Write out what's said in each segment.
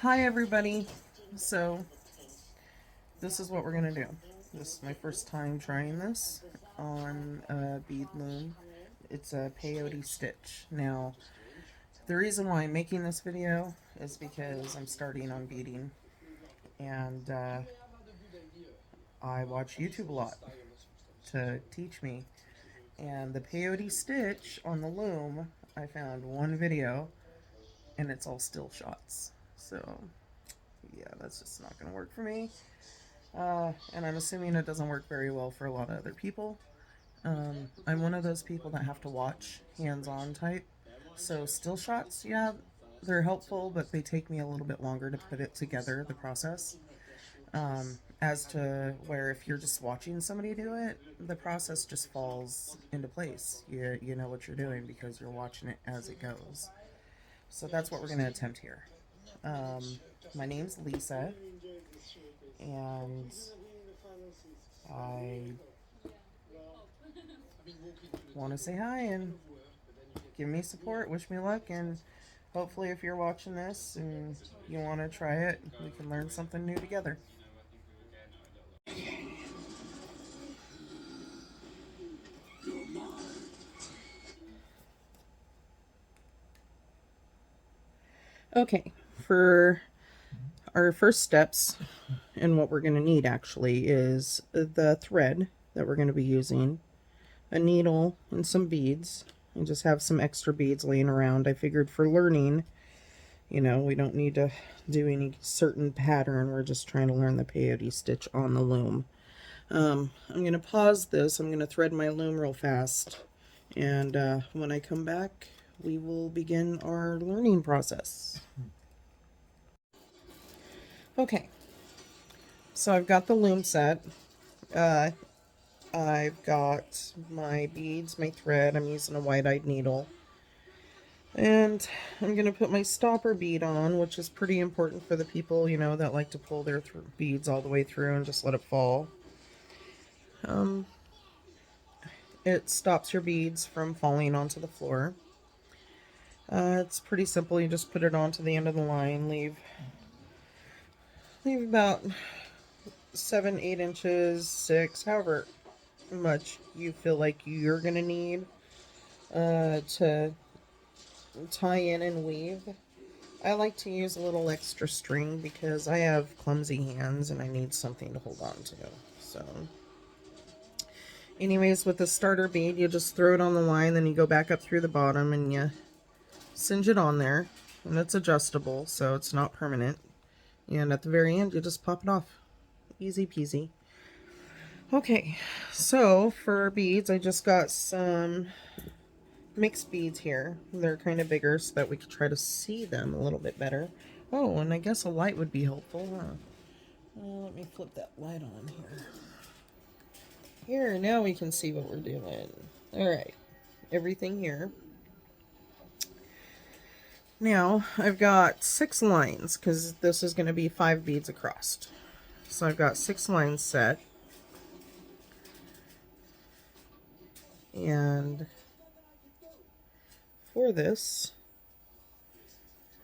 Hi everybody. So this is what we're gonna do. This is my first time trying this on a bead loom. It's a peyote stitch. Now the reason why I'm making this video is because I'm starting on beading, and I watch YouTube a lot to teach me. And the peyote stitch on the loom, I found one video and it's all still shots. So yeah, that's just not gonna work for me. And I'm assuming it doesn't work very well for a lot of other people. I'm one of those people that have to watch hands-on type. So still shots, yeah, they're helpful, but they take me a little bit longer to put it together, the process. As to where if you're just watching somebody do it, the process just falls into place. You know what you're doing because you're watching it as it goes. So that's what we're going to attempt here. My name's Lisa, and I want to say hi and give me support, wish me luck, and hopefully if you're watching this and you want to try it, we can learn something new together. Okay, for our first steps, and what we're going to need actually is the thread that we're going to be using, a needle, and some beads. I just have some extra beads laying around. I figured for learning, we don't need to do any certain pattern. We're just trying to learn the peyote stitch on the loom. I'm going to pause this. I'm going to thread my loom real fast. And when I come back, we will begin our learning process. Okay, so I've got the loom set. Uh, I've got my beads, my thread. I'm using a white-eyed needle. And I'm going to put my stopper bead on, which is pretty important for the people, that like to pull their beads all the way through and just let it fall. It stops your beads from falling onto the floor. It's pretty simple. You just put it onto the end of the line, leave about 7-8 inches, 6, however much you feel like you're gonna need to tie in and weave. I like to use a little extra string because I have clumsy hands and I need something to hold on to. So anyways, with the starter bead, you just throw it on the line, then you go back up through the bottom and you singe it on there, and it's adjustable, so it's not permanent. And at the very end, you just pop it off. Easy peasy. Okay, so for beads, I just got some mixed beads here. They're kind of bigger so that we could try to see them a little bit better. Oh, and I guess a light would be helpful, huh? Let me flip that light on here. Here, now we can see what we're doing. Alright, everything here. Now, I've got 6 lines, because this is going to be 5 beads across. So I've got 6 lines set. And for this,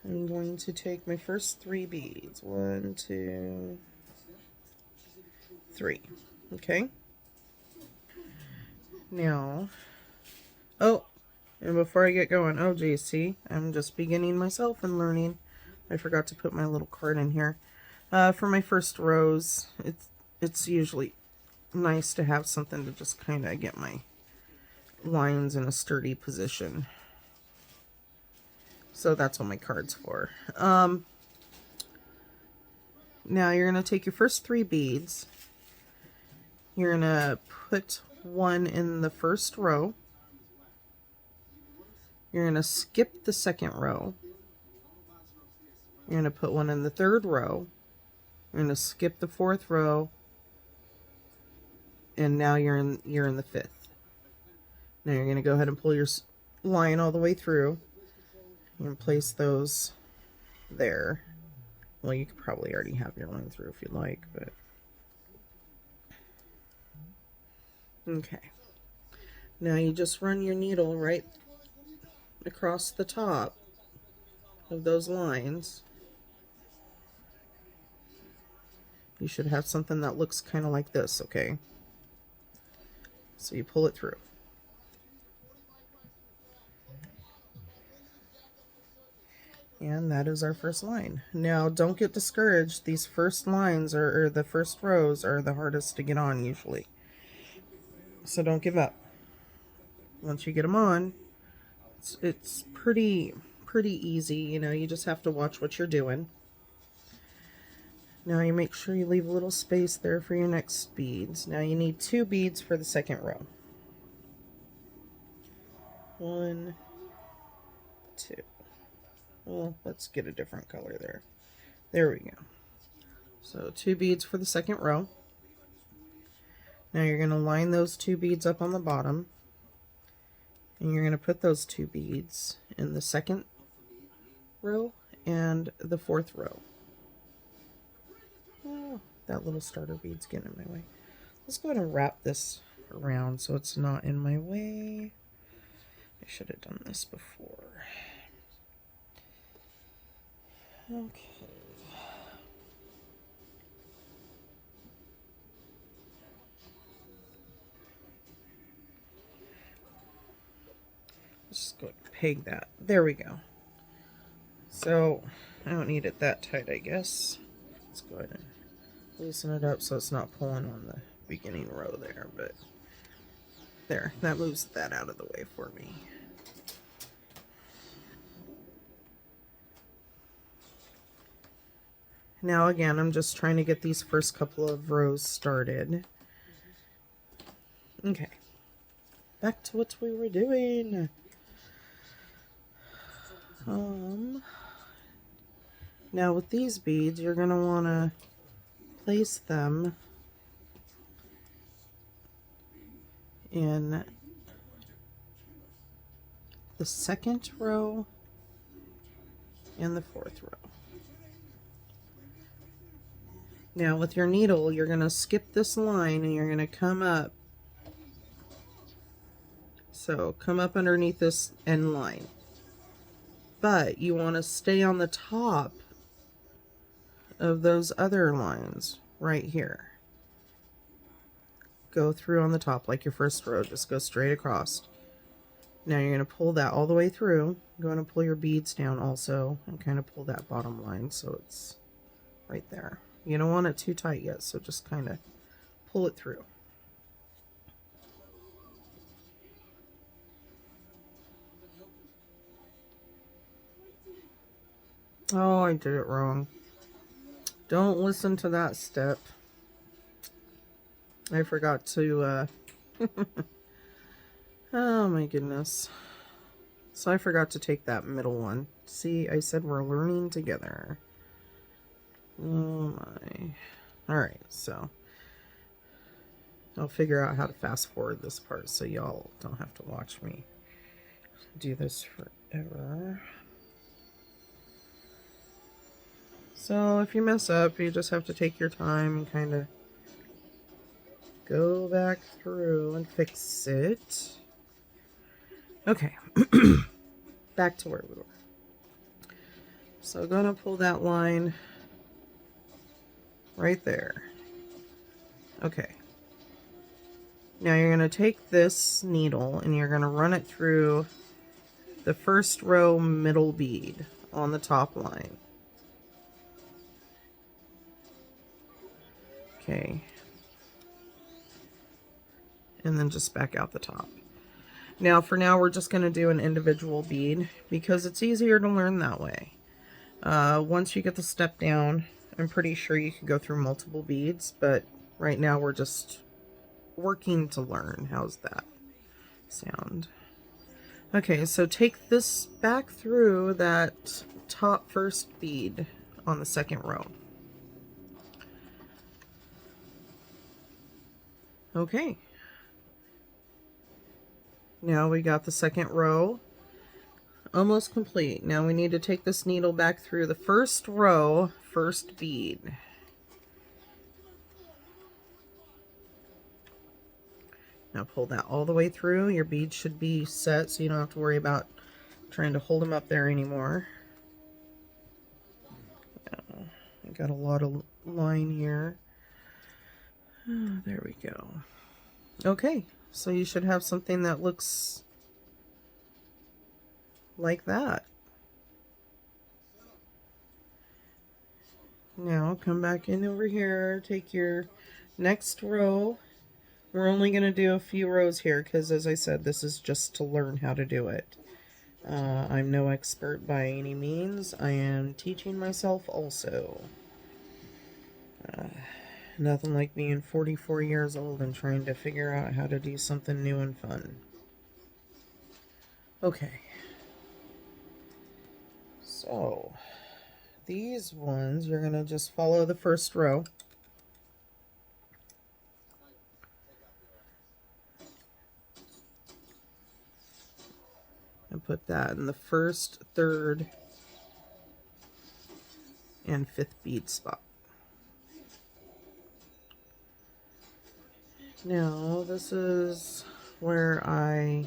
I'm going to take my first 3 beads. 1, 2, 3. Okay. Now, oh, and before I get going, oh geez, see, I'm just beginning myself and learning. I forgot to put my little card in here. For my first rows, it's usually nice to have something to just kind of get my lines in a sturdy position. So that's what my card's for. Now you're going to take your first 3 beads. You're going to put one in the first row. You're going to skip the second row. You're going to put one in the third row. You're going to skip the fourth row. And now you're in the fifth. Now you're going to go ahead and pull your line all the way through. And place those there. Well, you could probably already have your line through if you like, but... Okay. Now you just run your needle right across the top of those lines. You should have something that looks kind of like this, okay? So you pull it through. And that is our first line. Now, don't get discouraged. These first lines, or the first rows, are the hardest to get on usually. So don't give up. Once you get them on, it's pretty easy. You know, you just have to watch what you're doing. Now you make sure you leave a little space there for your next beads. Now you need 2 beads for the second row. 1, 2. Well, let's get a different color there. There we go. So 2 beads for the second row. Now you're going to line those 2 beads up on the bottom. And you're going to put those 2 beads in the second row and the fourth row. Oh, that little starter bead's getting in my way. Let's go ahead and wrap this around so it's not in my way. I should have done this before. Okay. Let's just go ahead and peg that. There we go. So, I don't need it that tight, I guess. Let's go ahead and loosen it up so it's not pulling on the beginning row there, but there, that moves that out of the way for me. Now again, I'm just trying to get these first couple of rows started. Okay, back to what we were doing. Now with these beads, you're going to want to place them in the second row and the fourth row. Now with your needle, you're going to skip this line and you're going to come up. So come up underneath this end line. But you want to stay on the top of those other lines right here. Go through on the top like your first row. Just go straight across. Now you're going to pull that all the way through. You're going to pull your beads down also and kind of pull that bottom line so it's right there. You don't want it too tight yet, so just kind of pull it through. Oh, I did it wrong. Don't listen to that step. I forgot to, oh my goodness. So I forgot to take that middle one. See, I said we're learning together. Oh my. Alright, so I'll figure out how to fast forward this part so y'all don't have to watch me do this forever. So if you mess up, you just have to take your time and kind of go back through and fix it. Okay, back to where we were. So I'm going to pull that line right there. Okay. Now you're going to take this needle and you're going to run it through the first row middle bead on the top line. Okay. And then just back out the top. Now for now we're just going to do an individual bead because it's easier to learn that way. Once you get the step down, I'm pretty sure you can go through multiple beads, but right now we're just working to learn. How's that sound? Okay, so take this back through that top first bead on the second row. Okay. Now we got the second row almost complete. Now we need to take this needle back through the first row, first bead. Now pull that all the way through. Your beads should be set so you don't have to worry about trying to hold them up there anymore. I got a lot of line here. There we go. Okay, so you should have something that looks like that. Now come back in over here, take your next row. We're only going to do a few rows here because, as I said, this is just to learn how to do it. I'm no expert by any means. I am teaching myself also. Nothing like being 44 years old and trying to figure out how to do something new and fun. Okay. So, these ones, you're going to just follow the first row. And put that in the first, third, and fifth bead spot. Now, this is where I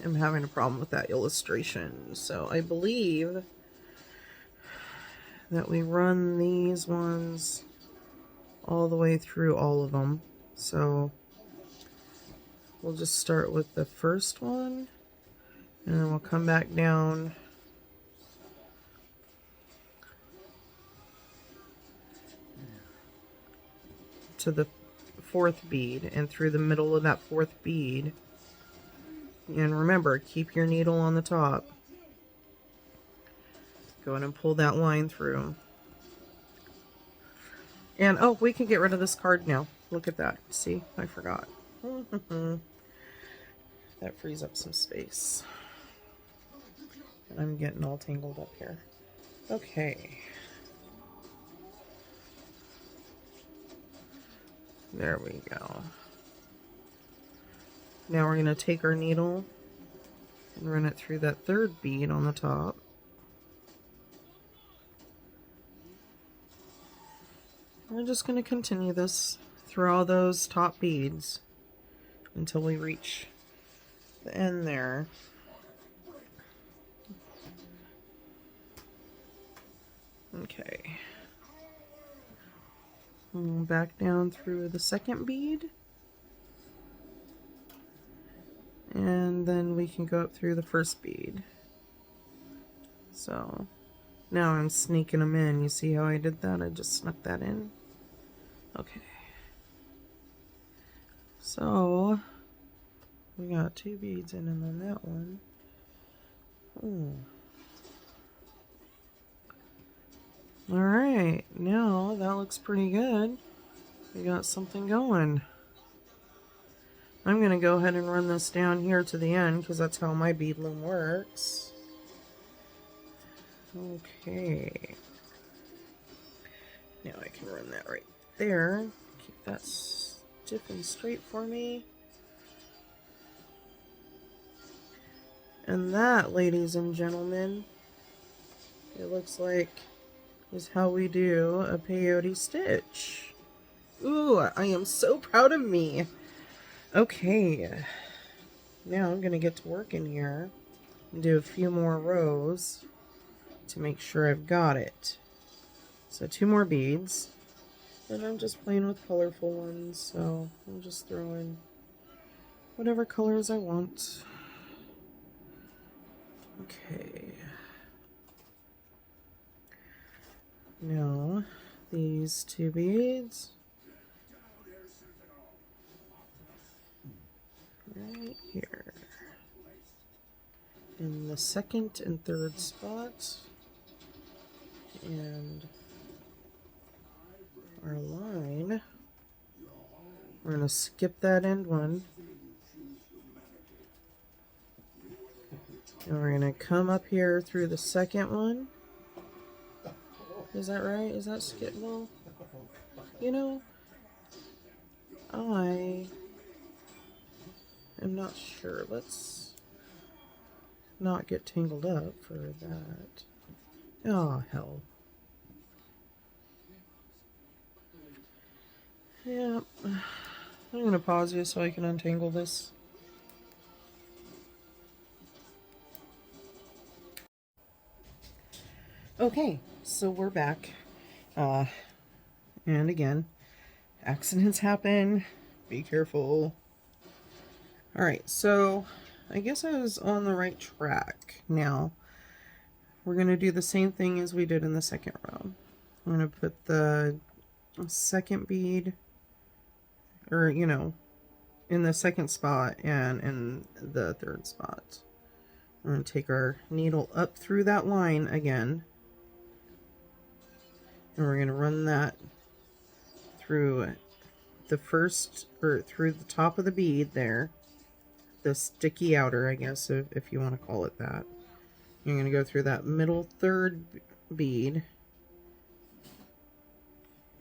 am having a problem with that illustration. So I believe that we run these ones all the way through all of them. So we'll just start with the first one, and then we'll come back down to the fourth bead and through the middle of that fourth bead. And remember, keep your needle on the top. Go ahead and pull that line through. And oh, we can get rid of this card now. Look at that. See, I forgot. That frees up some space. I'm getting all tangled up here. Okay. There we go. Now we're going to take our needle and run it through that third bead on the top. We're just going to continue this through all those top beads until we reach the end there. Okay. Back down through the second bead. And then we can go up through the first bead. So now I'm sneaking them in. You see how I did that? I just snuck that in. Okay. So we got 2 beads in and then that one. Ooh. Alright, now that looks pretty good. We got something going. I'm going to go ahead and run this down here to the end because that's how my bead loom works. Okay. Now I can run that right there. Keep that stiff and straight for me. And that, ladies and gentlemen, it looks like is how we do a peyote stitch. Ooh, I am so proud of me. Okay, now I'm going to get to work in here and do a few more rows to make sure I've got it. So 2 more beads, and I'm just playing with colorful ones, so I'm just throwing whatever colors I want. Okay. Now, these 2 beads right here in the second and third spot, and our line, we're going to skip that end one, and we're going to come up here through the second one. Is that right? Is that skippable? You know, I am not sure. Let's not get tangled up for that. Oh, hell. Yeah. I'm going to pause you so I can untangle this. Okay, so we're back. And again, accidents happen. Be careful. Alright, so I guess I was on the right track. Now, we're going to do the same thing as we did in the second row. I'm going to put the second bead, or, you know, in the second spot and in the third spot. We're going to take our needle up through that line again, and we're going to run that through the first, or through the top of the bead there, the sticky outer, I guess, if you want to call it that. You're going to go through that middle third bead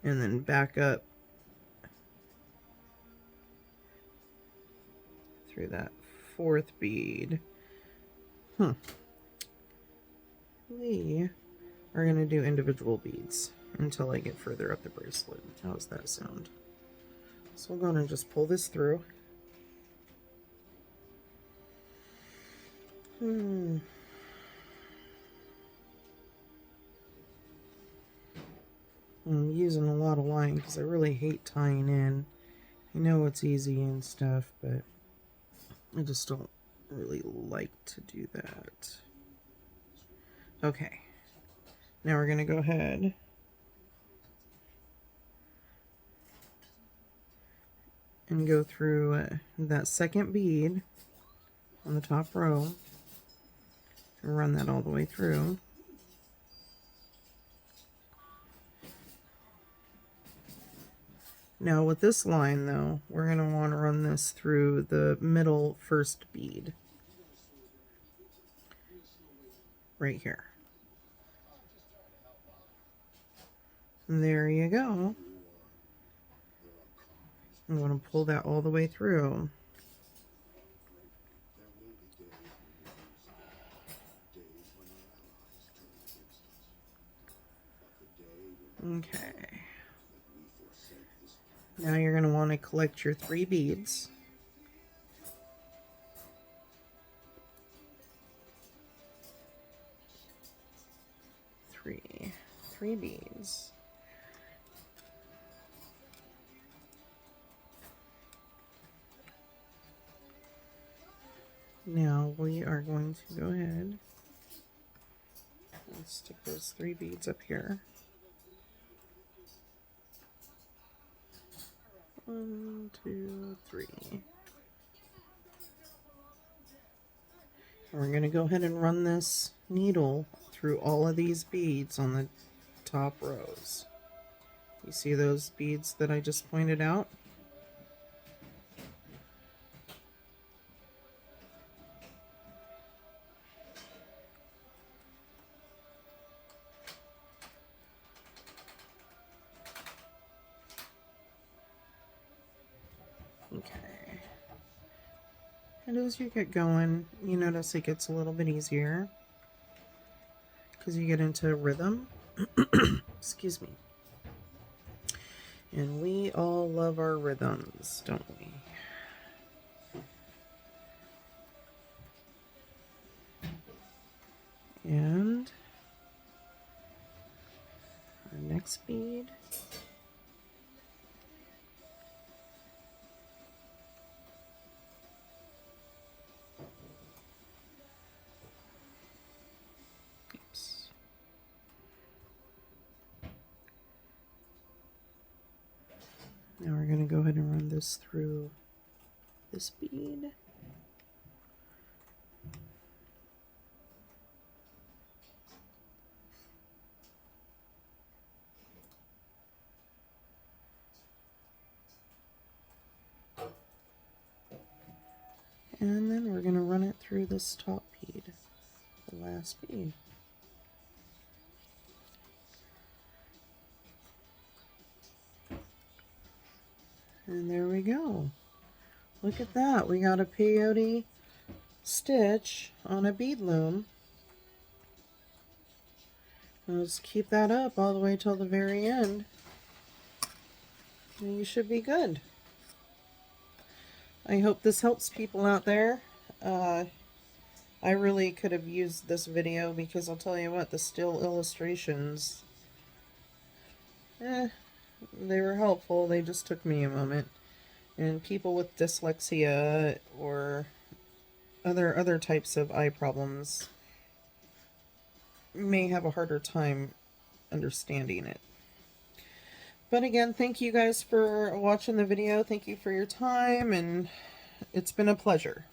and then back up through that fourth bead. We are going to do individual beads until I get further up the bracelet. How does that sound? So we're going to just pull this through. I'm using a lot of line because I really hate tying in. I know it's easy and stuff, but I just don't really like to do that. Okay, now we're going to go ahead and go through that second bead on the top row and run that all the way through. Now with this line though, we're going to want to run this through the middle first bead. Right here. And there you go. I'm going to pull that all the way through. Okay. Now you're going to want to collect your 3 beads. Three beads. Now we are going to go ahead and stick those 3 beads up here. 1, 2, 3. And we're going to go ahead and run this needle through all of these beads on the top rows. You see those beads that I just pointed out? Okay. And as you get going, you notice it gets a little bit easier because you get into rhythm. Excuse me. And we all love our rhythms, don't we? And our next bead. Oops. Now we're going to go ahead and run this through this bead. And then we're going to run it through this top bead, the last bead. And there we go. Look at that. We got a peyote stitch on a bead loom. Let's keep that up all the way till the very end. And you should be good. I hope this helps people out there. I really could have used this video because I'll tell you what, the still illustrations, They were helpful. They just took me a moment. And people with dyslexia or other types of eye problems may have a harder time understanding it. But again, thank you guys for watching the video. Thank you for your time, and it's been a pleasure.